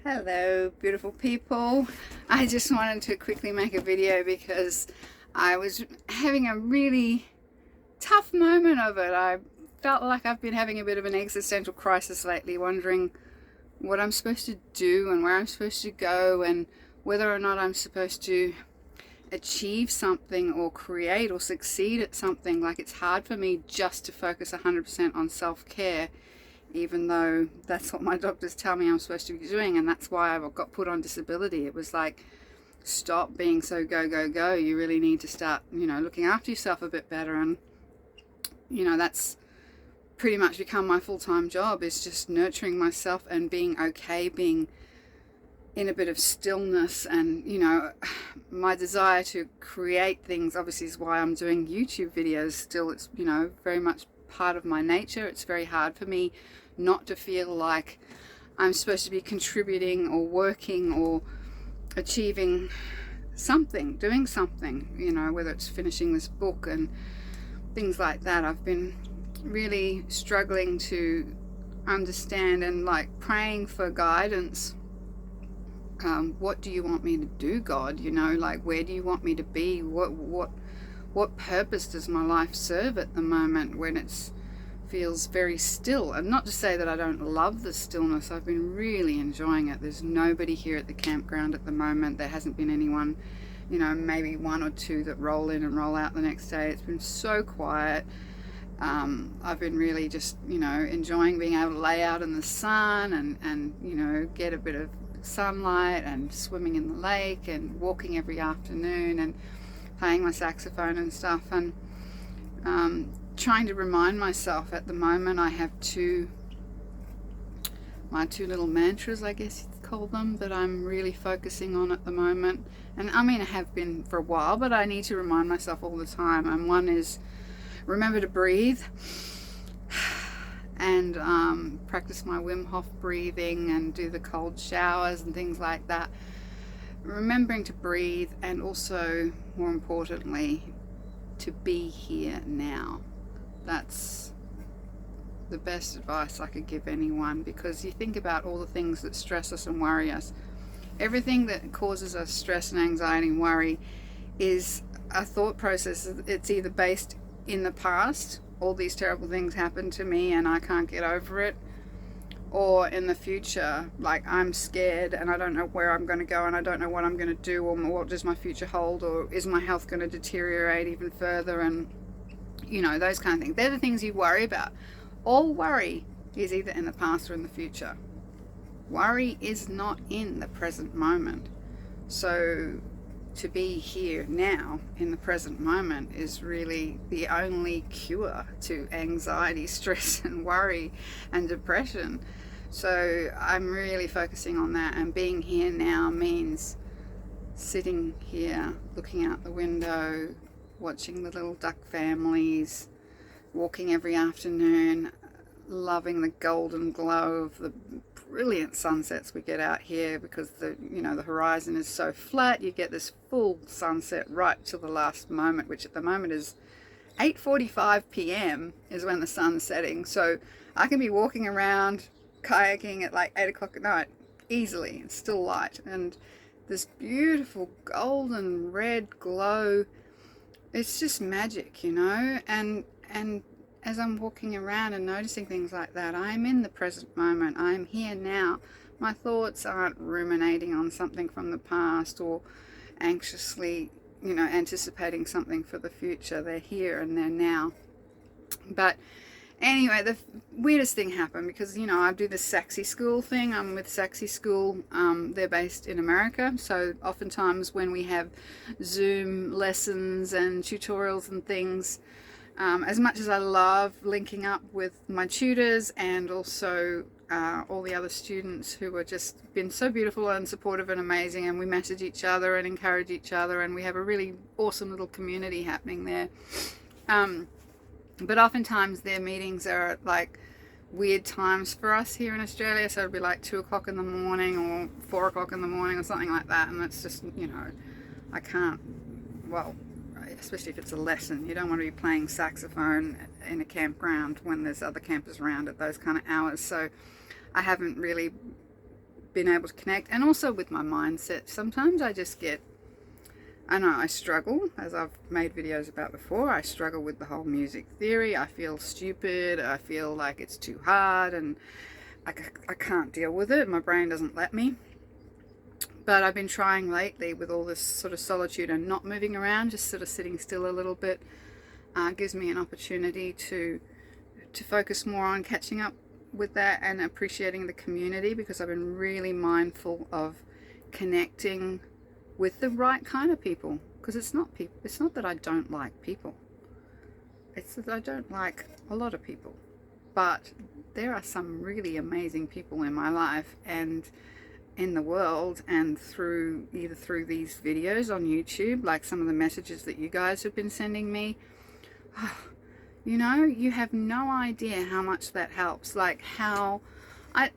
Hello, beautiful people. I just wanted to quickly make a video because I was having a really tough moment of it. I felt like I've been having a bit of an existential crisis lately, wondering what I'm supposed to do and where I'm supposed to go and whether or not I'm supposed to achieve something or create or succeed at something. Like, it's hard for me just to focus 100% on self-care, even though that's what my doctors tell me I'm supposed to be doing, and that's why I got put on disability. It was like, stop being so go, go, go. You really need to start, looking after yourself a bit better. And, that's pretty much become my full-time job, is just nurturing myself and being okay, being in a bit of stillness. And, my desire to create things obviously is why I'm doing YouTube videos still. It's, very much part of my nature. It's very hard for me not to feel like I'm supposed to be contributing or working or achieving something, doing something, whether it's finishing this book and things like that. I've been really struggling to understand and praying for guidance. What do you want me to do, God? Where do you want me to be? What purpose does my life serve at the moment when it's feels very still? And not to say that I don't love the stillness. I've been really enjoying it. There's nobody here at the campground at the moment. There hasn't been anyone, maybe one or two that roll in and roll out the next day. It's been so quiet. I've been really just, enjoying being able to lay out in the sun and get a bit of sunlight and swimming in the lake and walking every afternoon and playing my saxophone and stuff, and trying to remind myself. At the moment I have my two little mantras, I guess you'd call them, that I'm really focusing on at the moment. And I mean, I have been for a while, but I need to remind myself all the time. And one is, remember to breathe, and practice my Wim Hof breathing and do the cold showers and things like that. Remembering to breathe, and also, more importantly, to be here now. That's the best advice I could give anyone, because you think about all the things that stress us and worry us. Everything that causes us stress and anxiety and worry is a thought process. It's either based in the past, all these terrible things happened to me and I can't get over it, or in the future, like, I'm scared and I don't know where I'm going to go and I don't know what I'm going to do, or what does my future hold, or is my health going to deteriorate even further, and those kind of things. They're the things you worry about. All worry is either in the past or in the future. Worry is not in the present moment. So to be here now in the present moment is really the only cure to anxiety, stress and worry and depression. So I'm really focusing on that, and being here now means sitting here looking out the window, watching the little duck families, walking every afternoon, loving the golden glow of the brilliant sunsets we get out here, because the horizon is so flat. You get this full sunset right to the last moment, which at the moment is 8:45 p.m. is when the sun's setting. So I can be walking around kayaking at 8 o'clock at night easily. It's still light, and this beautiful golden red glow. It's just magic, and as I'm walking around and noticing things like that, I'm in the present moment. I'm here now. My thoughts aren't ruminating on something from the past or anxiously, anticipating something for the future. They're here and they're now. But anyway, the weirdest thing happened, because, I do this Saxy School thing. I'm with Saxy School. They're based in America. So oftentimes when we have Zoom lessons and tutorials and things, as much as I love linking up with my tutors and also all the other students who have just been so beautiful and supportive and amazing, and we message each other and encourage each other, and we have a really awesome little community happening there. But oftentimes their meetings are at weird times for us here in Australia. So it'd be 2 o'clock in the morning or 4 o'clock in the morning or something like that. And that's just, I can't, well, especially if it's a lesson. You don't want to be playing saxophone in a campground when there's other campers around at those kind of hours. So I haven't really been able to connect, and also with my mindset. Sometimes I just get, I know I struggle, as I've made videos about before, I struggle with the whole music theory. I feel stupid, I feel like it's too hard, and I can't deal with it. My brain doesn't let me. But I've been trying lately with all this sort of solitude and not moving around, just sort of sitting still a little bit, gives me an opportunity to focus more on catching up with that and appreciating the community, because I've been really mindful of connecting with the right kind of people. Because it's not that I don't like people, it's that I don't like a lot of people, but there are some really amazing people in my life and in the world, and either through these videos on YouTube, like some of the messages that you guys have been sending me. You know, you have no idea how much that helps. Like how I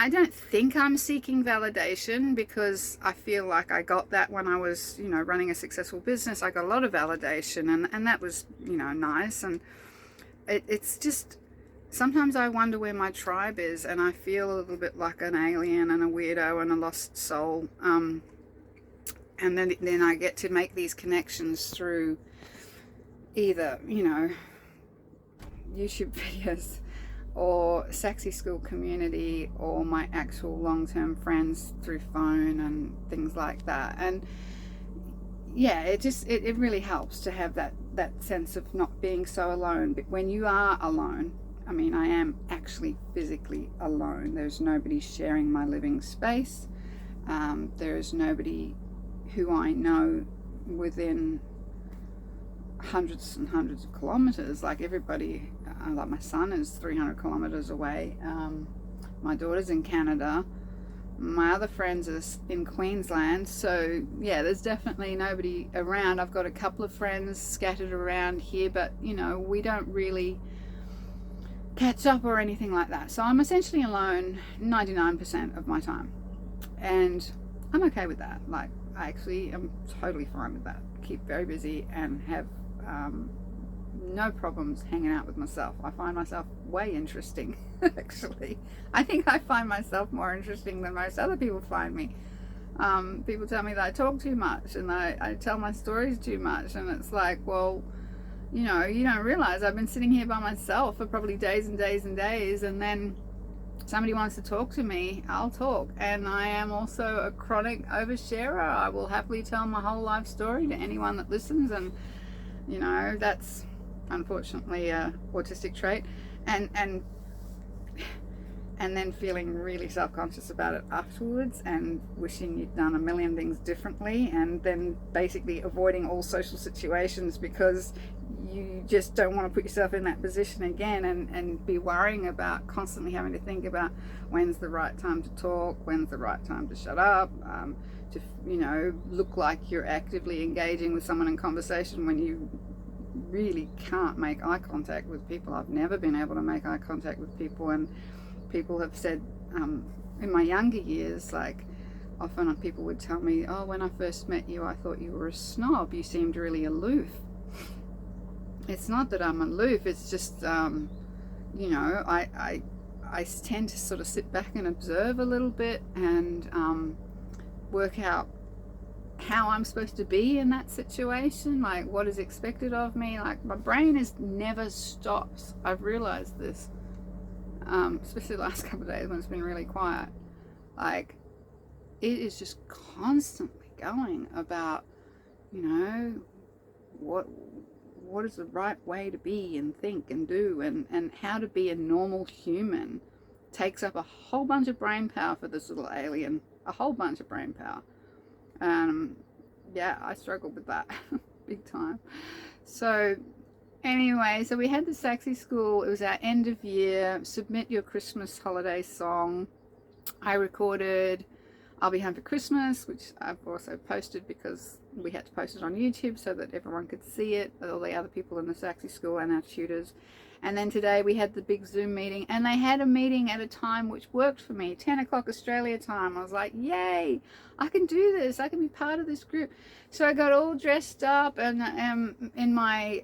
don't think I'm seeking validation, because I feel like I got that when I was, you know, running a successful business. I got a lot of validation, and that was, you know, nice. And it's just, sometimes I wonder where my tribe is, and I feel a little bit like an alien and a weirdo and a lost soul. And then I get to make these connections through either, you know, YouTube videos or Saxy School community, or my actual long-term friends through phone and things like that. And yeah, it really helps to have that sense of not being so alone. But when you are alone, I mean, I am actually physically alone. There's nobody sharing my living space. There's nobody who I know within hundreds and hundreds of kilometers. Like everybody, like my son is 300 kilometers away. My daughter's in Canada. My other friends are in Queensland. So yeah, there's definitely nobody around. I've got a couple of friends scattered around here, but you know, we don't really catch up or anything like that. So I'm essentially alone 99% of my time, and I'm okay with that. Like, I actually am totally fine with that. Keep very busy and have no problems hanging out with myself. I find myself way interesting. Actually, I think I find myself more interesting than most other people find me. People tell me that I talk too much and I tell my stories too much, and it's like, well, you know, you don't realize I've been sitting here by myself for probably days and days and days, and then somebody wants to talk to me, I'll talk. And I am also a chronic oversharer. I will happily tell my whole life story to anyone that listens, and you know, that's unfortunately a autistic trait. And then feeling really self-conscious about it afterwards, and wishing you'd done a million things differently, and then basically avoiding all social situations because you just don't want to put yourself in that position again, and be worrying about constantly having to think about when's the right time to talk, when's the right time to shut up, to, you know, look like you're actively engaging with someone in conversation when you really can't make eye contact with people. I've never been able to make eye contact with people, and people have said in my younger years, like often people would tell me, oh, when I first met you, I thought you were a snob. You seemed really aloof. It's not that I'm aloof. It's just, you know, I tend to sort of sit back and observe a little bit, and work out how I'm supposed to be in that situation, like what is expected of me. Like, my brain never stops. I've realized this. Especially the last couple of days when it's been really quiet. Like, it is just constantly going about, you know, what is the right way to be and think and do, and how to be a normal human takes up a whole bunch of brain power for this little alien. A whole bunch of brain power. Yeah, I struggled with that big time. So anyway, so we had the Saxy School. It was our end of year, submit your Christmas holiday song. I recorded I'll Be Home for Christmas, which I've also posted because we had to post it on YouTube so that everyone could see it, all the other people in the Saxy School and our tutors. And then today we had the big Zoom meeting, and they had a meeting at a time which worked for me, 10 o'clock Australia time. I was like, yay, I can do this. I can be part of this group. So I got all dressed up, and in my,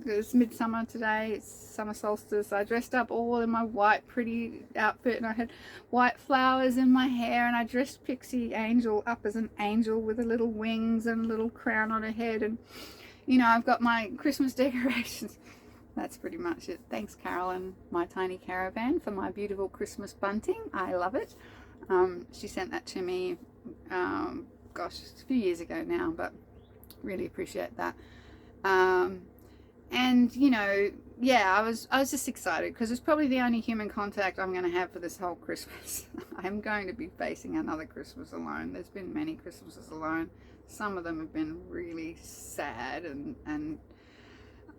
it's midsummer today, it's summer solstice. I dressed up all in my white pretty outfit, and I had white flowers in my hair, and I dressed Pixie Angel up as an angel with a little wings and a little crown on her head. And, you know, I've got my Christmas decorations. That's pretty much it. Thanks, Carolyn, my tiny caravan, for my beautiful Christmas bunting. I love it. She sent that to me, gosh, it's a few years ago now, but really appreciate that. And, you know, yeah, I was just excited because it's probably the only human contact I'm going to have for this whole Christmas. I'm going to be facing another Christmas alone. There's been many Christmases alone. Some of them have been really sad and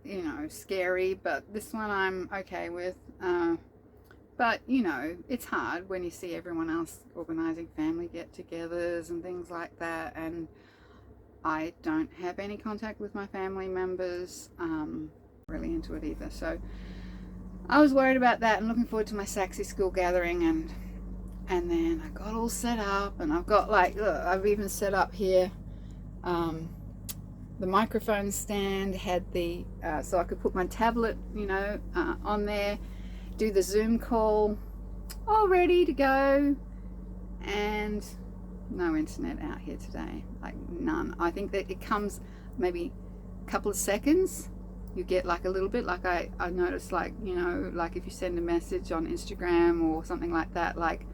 you know, scary, but this one I'm okay with. But, you know, it's hard when you see everyone else organising family get-togethers and things like that, and I don't have any contact with my family members. Really into it either. So I was worried about that and looking forward to my Saxy school gathering, and then I got all set up, and I've got, like, look, I've even set up here the microphone stand, had the so I could put my tablet, you know, on there, do the Zoom call, all ready to go. And no internet out here today, like none. I think that it comes maybe a couple of seconds, you get like a little bit, like I noticed, like, you know, like if you send a message on Instagram or something like that, like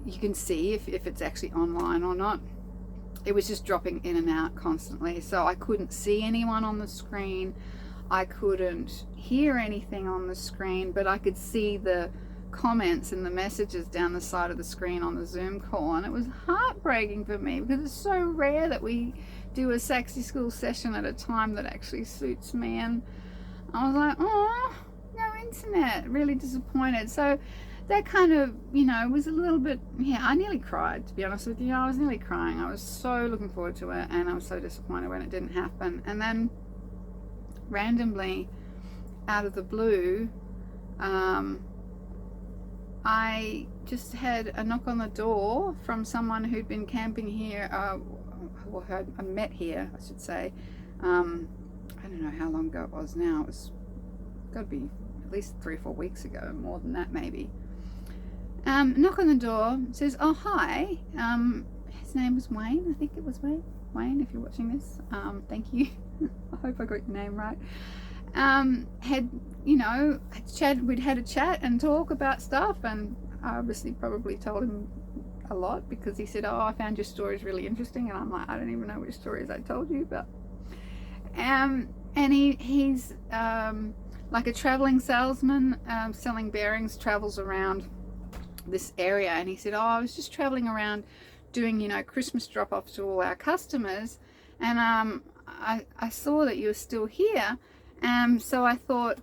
you can see if it's actually online or not. It was just dropping in and out constantly, so I couldn't see anyone on the screen, I couldn't hear anything on the screen, but I could see the comments and the messages down the side of the screen on the Zoom call, and it was heartbreaking for me because it's so rare that we do a Saxy school session at a time that actually suits me, and I was like, oh, no internet, really disappointed. So that kind of, you know, was a little bit, yeah, I nearly cried, to be honest with you. I was nearly crying. I was so looking forward to it, and I was so disappointed when it didn't happen. And then randomly, out of the blue, I just had a knock on the door from someone who'd been camping here, well, I met here, I should say. I don't know how long ago it was now. It was got to be at least 3 or 4 weeks ago, more than that maybe. Knock on the door, says, oh, hi. His name was Wayne. I think it was Wayne. Wayne, if you're watching this, thank you. I hope I got your name right. Had, you know, we'd had a chat and talk about stuff, and I obviously probably told him a lot because he said, oh, I found your stories really interesting, and I'm like, I don't even know which stories I told you, but and he's like a traveling salesman, selling bearings, travels around this area, and he said, oh, I was just traveling around doing, you know, Christmas drop-offs to all our customers, and I saw that you were still here, so I thought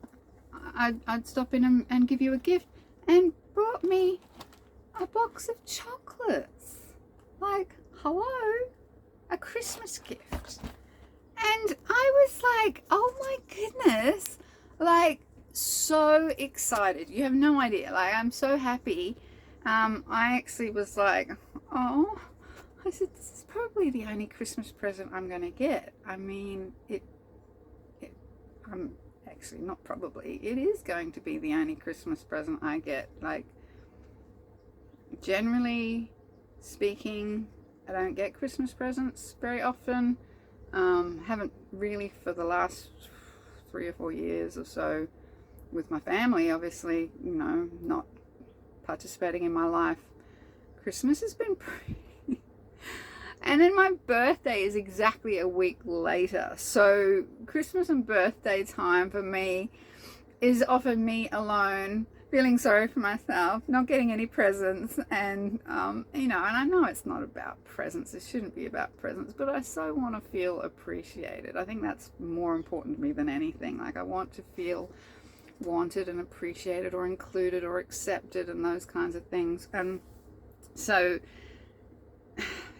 I'd stop in and give you a gift, and brought me a box of chocolates. Like, hello, a Christmas gift. And I was like, oh my goodness, like, so excited. You have no idea. Like, I'm so happy. I actually was like, oh, I said, this is probably the only Christmas present I'm going to get. I mean, I'm actually not probably, it is going to be the only Christmas present I get. Like, generally speaking, I don't get Christmas presents very often. Haven't really for the last 3 or 4 years or so with my family, obviously, you know, not participating in my life. Christmas has been pretty and then my birthday is exactly a week later, so Christmas and birthday time for me is often me alone, feeling sorry for myself, not getting any presents, and you know, and I know it's not about presents, it shouldn't be about presents, but I so want to feel appreciated. I think that's more important to me than anything. Like, I want to feel wanted and appreciated or included or accepted and those kinds of things. And so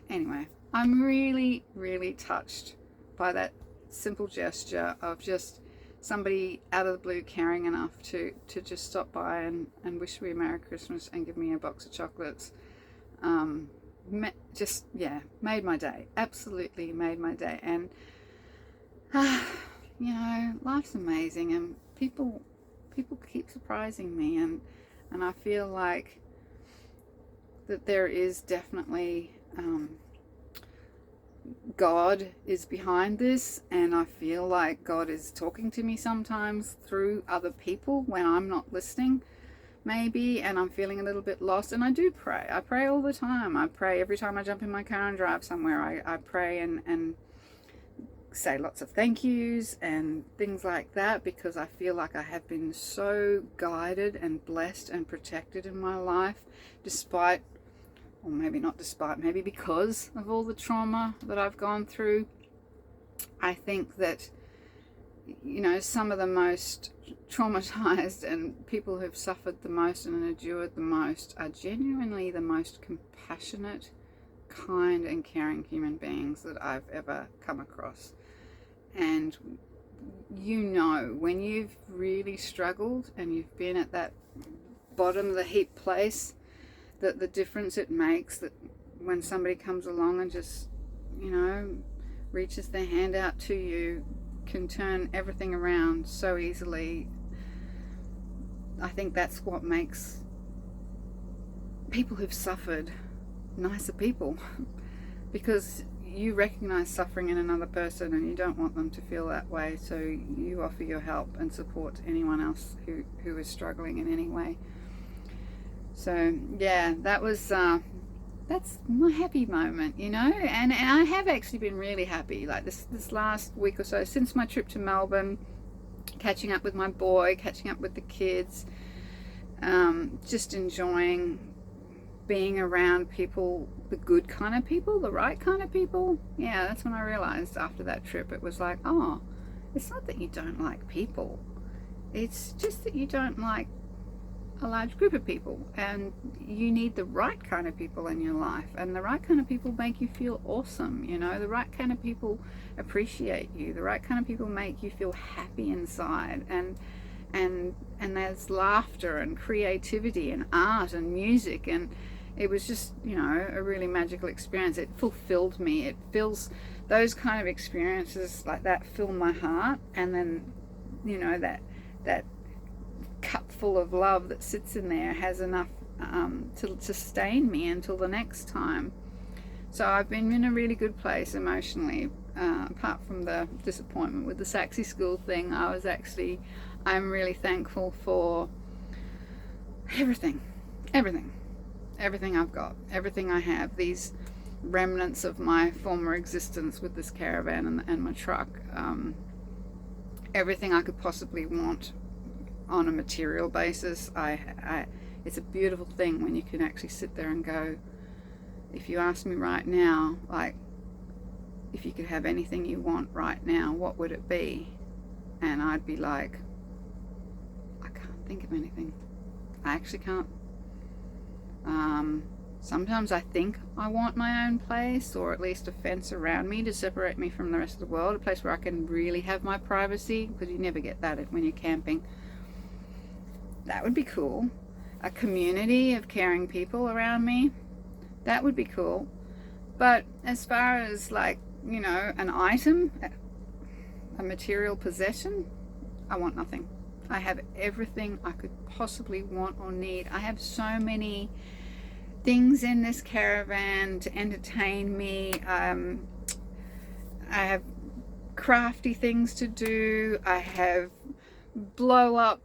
anyway, I'm really, really touched by that simple gesture of just somebody out of the blue caring enough to just stop by and wish me a Merry Christmas and give me a box of chocolates. Just, yeah, made my day. Absolutely made my day. And, you know, life's amazing, and people keep surprising me, and I feel like that there is definitely God is behind this, and I feel like God is talking to me sometimes through other people when I'm not listening, maybe, and I'm feeling a little bit lost. And I do pray. I pray all the time. I pray every time I jump in my car and drive somewhere. I pray and say lots of thank yous and things like that, because I feel like I have been so guided and blessed and protected in my life, despite, or maybe not despite, maybe because of all the trauma that I've gone through. I think that, you know, some of the most traumatized and people who've suffered the most and endured the most are genuinely the most compassionate, kind and caring human beings that I've ever come across. And you know, when you've really struggled and you've been at that bottom of the heap place, that the difference it makes, that when somebody comes along and just, you know, reaches their hand out to you, can turn everything around so easily. I think that's what makes people who've suffered nicer people, because you recognize suffering in another person and you don't want them to feel that way, so you offer your help and support to anyone else who is struggling in any way. So yeah, that's my happy moment, you know, and I have actually been really happy, like this last week or so, since my trip to Melbourne, catching up with my boy, catching up with the kids, just enjoying being around people, the good kind of people, the right kind of people. Yeah, that's when I realized after that trip, it was like, oh, it's not that you don't like people, it's just that you don't like a large group of people, and you need the right kind of people in your life, and the right kind of people make you feel awesome, you know, the right kind of people appreciate you, the right kind of people make you feel happy inside, and there's laughter and creativity and art and music, and it was just, you know, a really magical experience. It fulfilled me. It fills, those kind of experiences like that fill my heart, and then, you know, that cup full of love that sits in there has enough to sustain me until the next time. So I've been in a really good place emotionally, apart from the disappointment with the Saxy School thing. I'm really thankful for everything I've got, everything I have, these remnants of my former existence with this caravan and my truck, everything I could possibly want on a material basis. It's a beautiful thing when you can actually sit there and go, if you ask me right now, like, if you could have anything you want right now, what would it be? And I'd be like, I can't think of anything. I actually can't. Sometimes I think I want my own place, or at least a fence around me to separate me from the rest of the world, a place where I can really have my privacy, because you never get that when you're camping. That would be cool. A community of caring people around me, that would be cool. But as far as, like, you know, an item, a material possession, I want nothing. I have everything I could possibly want or need. I have so many things in this caravan to entertain me. I have crafty things to do. I have blow up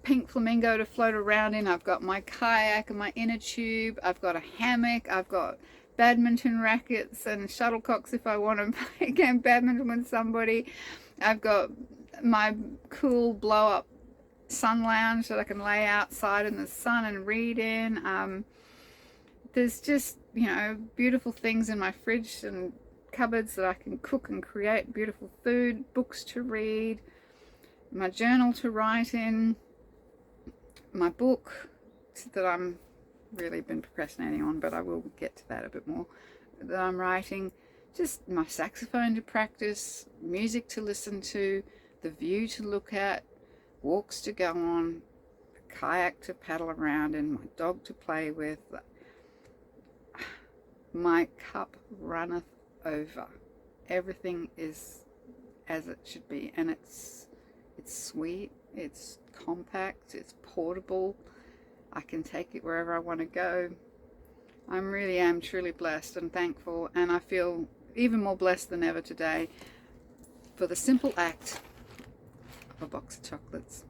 pink flamingo to float around in. I've got my kayak and my inner tube. I've got a hammock. I've got badminton rackets and shuttlecocks if I want to play game badminton with somebody. I've got my cool blow up sun lounge that I can lay outside in the sun and read in. There's just, you know, beautiful things in my fridge and cupboards that I can cook and create beautiful food, books to read, my journal to write in, my book that I'm really been procrastinating on, but I will get to that a bit more, that I'm writing, just my saxophone to practice, music to listen to, the view to look at, walks to go on, a kayak to paddle around in, my dog to play with. My cup runneth over. Everything is as it should be, and it's sweet, it's compact, it's portable. I can take it wherever I want to go. I really am truly blessed and thankful, and I feel even more blessed than ever today for the simple act of a box of chocolates.